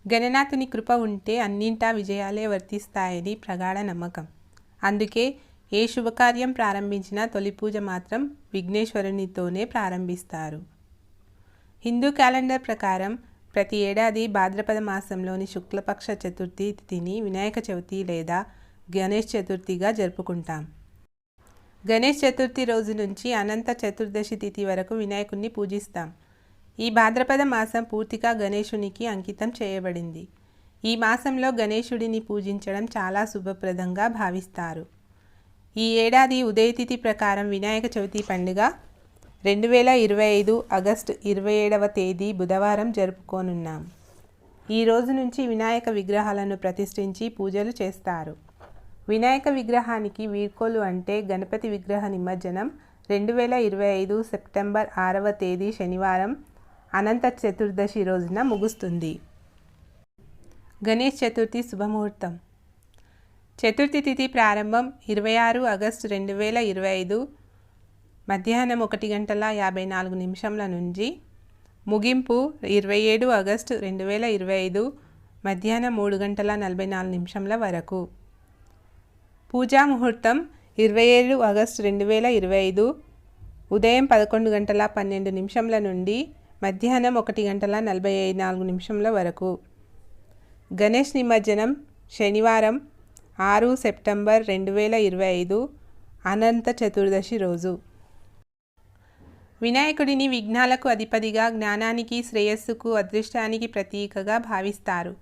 గణనాథుని కృప ఉంటే అన్నింటా విజయాలే వర్తిస్తాయని ప్రగాఢ నమ్మకం. అందుకే ఏ శుభకార్యం ప్రారంభించినా తొలి పూజ మాత్రం విఘ్నేశ్వరునితోనే ప్రారంభిస్తారు. హిందూ క్యాలెండర్ ప్రకారం ప్రతి ఏడాది భాద్రపద మాసంలోని శుక్లపక్ష చతుర్థి తిథిని వినాయక చవితి లేదా గణేష్ చతుర్థిగా జరుపుకుంటాం. గణేష్ చతుర్థి రోజు నుంచి అనంత చతుర్దశి తిథి వరకు వినాయకుడిని పూజిస్తాం. ఈ భాద్రపద మాసం పూర్తిగా గణేశునికి అంకితం చేయబడింది. ఈ మాసంలో గణేశుడిని పూజించడం చాలా శుభప్రదంగా భావిస్తారు. ఈ ఏడాది ఉదయతిథి ప్రకారం వినాయక చవితి పండుగ 2025 ఆగస్టు 27వ తేదీ బుధవారం జరుపుకోనున్నాం. ఈ రోజు నుంచి వినాయక విగ్రహాలను ప్రతిష్ఠించి పూజలు చేస్తారు. వినాయక విగ్రహానికి వీడ్కోలు అంటే గణపతి విగ్రహ నిమజ్జనం 2025 సెప్టెంబర్ 6వ తేదీ శనివారం అనంత చతుర్దశి రోజున ముగుస్తుంది. గణేష్ చతుర్థి శుభముహూర్తం. చతుర్థి తిథి ప్రారంభం 26 ఆగస్టు 2025 మధ్యాహ్నం 1:54 నుంచి ముగింపు 27 ఆగస్టు 2025 మధ్యాహ్నం 3:44 వరకు. పూజా ముహూర్తం 27 ఆగస్టు 2025 ఉదయం 11:12 నుండి మధ్యాహ్నం 1:44 వరకు. గణేష్ నిమజ్జనం శనివారం 6 సెప్టెంబర్ 2025 అనంత చతుర్దశి రోజు. వినాయకుడిని విఘ్నాలకు అధిపతిగా, జ్ఞానానికి, శ్రేయస్సుకు, అదృష్టానికి ప్రతీకగా భావిస్తారు.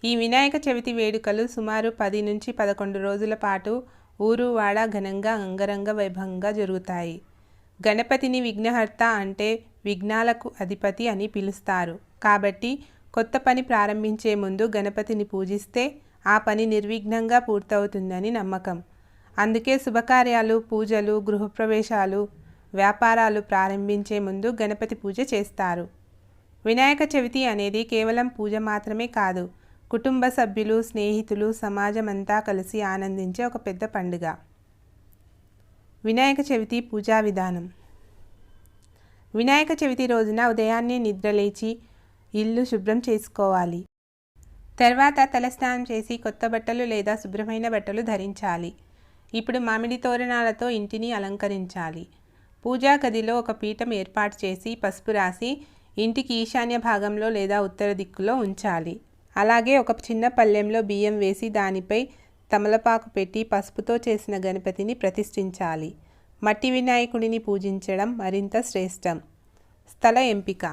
ఈ వినాయక చవితి వేడుకలు సుమారు 10 నుంచి 11 రోజుల పాటు ఊరు వాడ ఘనంగా అంగరంగ వైభవంగా జరుగుతాయి. గణపతిని విఘ్నహర్త అంటే విఘ్నాలకు అధిపతి అని పిలుస్తారు. కాబట్టి కొత్త పని ప్రారంభించే ముందు గణపతిని పూజిస్తే ఆ పని నిర్విఘ్నంగా పూర్తవుతుందని నమ్మకం. అందుకే శుభకార్యాలు, పూజలు, గృహప్రవేశాలు, వ్యాపారాలు ప్రారంభించే ముందు గణపతి పూజ చేస్తారు. వినాయక చవితి అనేది కేవలం పూజ మాత్రమే కాదు, కుటుంబ సభ్యులు, స్నేహితులు, సమాజమంతా కలిసి ఆనందించే ఒక పెద్ద పండుగ. వినాయక చవితి పూజా విధానం. వినాయక చవితి రోజున ఉదయాన్నే నిద్రలేచి ఇల్లు శుభ్రం చేసుకోవాలి. తర్వాత తలస్నానం చేసి కొత్త బట్టలు లేదా శుభ్రమైన బట్టలు ధరించాలి. ఇప్పుడు మామిడి తోరణాలతో ఇంటిని అలంకరించాలి. పూజా గదిలో ఒక పీఠం ఏర్పాటు చేసి పసుపు రాసి ఇంటికి ఈశాన్య భాగంలో లేదా ఉత్తర దిక్కులో ఉంచాలి. అలాగే ఒక చిన్న పళ్ళెంలో బియ్యం వేసి దానిపై తమలపాకు పెట్టి పసుపుతో చేసిన గణపతిని ప్రతిష్ఠించాలి. మట్టి వినాయకుడిని పూజించడం మరింత శ్రేష్టం. స్థల ఎంపిక.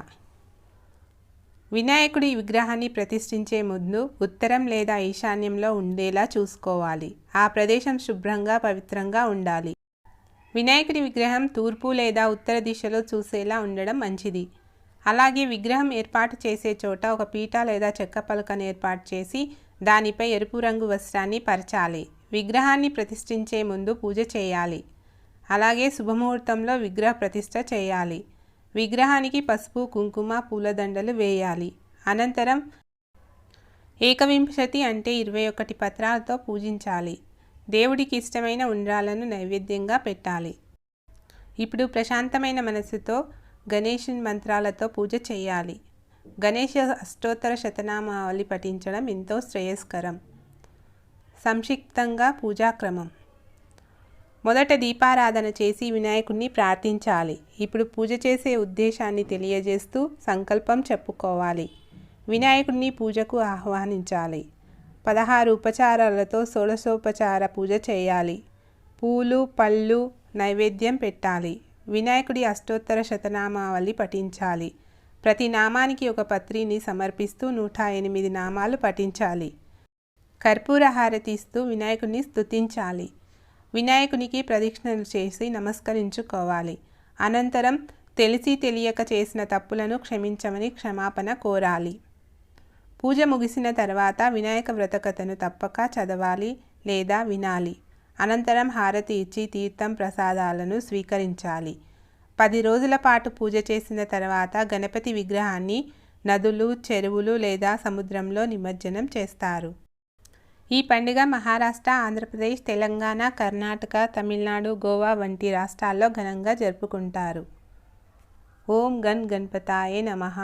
వినాయకుడి విగ్రహాన్ని ప్రతిష్ఠించే ముందు ఉత్తరం లేదా ఈశాన్యంలో ఉండేలా చూసుకోవాలి. ఆ ప్రదేశం శుభ్రంగా, పవిత్రంగా ఉండాలి. వినాయకుడి విగ్రహం తూర్పు లేదా ఉత్తర దిశలో చూసేలా ఉండడం మంచిది. అలాగే విగ్రహం ఏర్పాటు చేసే చోట ఒక పీట లేదా చెక్క పలకను ఏర్పాటు చేసి దానిపై ఎరుపు రంగు వస్త్రాన్ని పరచాలి. విగ్రహాన్ని ప్రతిష్ఠించే ముందు పూజ చేయాలి. అలాగే శుభముహూర్తంలో విగ్రహ ప్రతిష్ఠ చేయాలి. విగ్రహానికి పసుపు, కుంకుమ, పూలదండలు వేయాలి. అనంతరం ఏకవింశతి అంటే 21 పత్రాలతో పూజించాలి. దేవుడికి ఇష్టమైన ఉండ్రాలను నైవేద్యంగా పెట్టాలి. ఇప్పుడు ప్రశాంతమైన మనసుతో గణేశుని మంత్రాలతో పూజ చేయాలి. గణేష అష్టోత్తర శతనామావళి పఠించడం ఎంతో శ్రేయస్కరం. సంక్షిప్తంగా పూజాక్రమం. మొదట దీపారాధన చేసి వినాయకుడిని ప్రార్థించాలి. ఇప్పుడు పూజ చేసే ఉద్దేశాన్ని తెలియజేస్తూ సంకల్పం చెప్పుకోవాలి. వినాయకుడిని పూజకు ఆహ్వానించాలి. 16 ఉపచారాలతో షోడశోపచార పూజ చేయాలి. పూలు, పళ్ళు నైవేద్యం పెట్టాలి. వినాయకుడి అష్టోత్తర శతనామావళి పఠించాలి. ప్రతి నామానికి ఒక పత్రిని సమర్పిస్తూ 108 నామాలు పఠించాలి. కర్పూర హారతి ఇస్తూ వినాయకుడిని స్తుతించాలి. వినాయకునికి ప్రదక్షిణలు చేసి నమస్కరించుకోవాలి. అనంతరం తెలిసి తెలియక చేసిన తప్పులను క్షమించమని క్షమాపణ కోరాలి. పూజ ముగిసిన తర్వాత వినాయక వ్రతకథను తప్పక చదవాలి లేదా వినాలి. అనంతరం హారతి ఇచ్చి తీర్థం, ప్రసాదాలను స్వీకరించాలి. 10 రోజుల పాటు పూజ చేసిన తర్వాత గణపతి విగ్రహాన్ని నదులు, చెరువులు లేదా సముద్రంలో నిమజ్జనం చేస్తారు. ఈ పండుగ మహారాష్ట్ర, ఆంధ్రప్రదేశ్, తెలంగాణ, కర్ణాటక, తమిళనాడు, గోవా వంటి రాష్ట్రాల్లో ఘనంగా జరుపుకుంటారు. ఓం గణపతాయే నమః.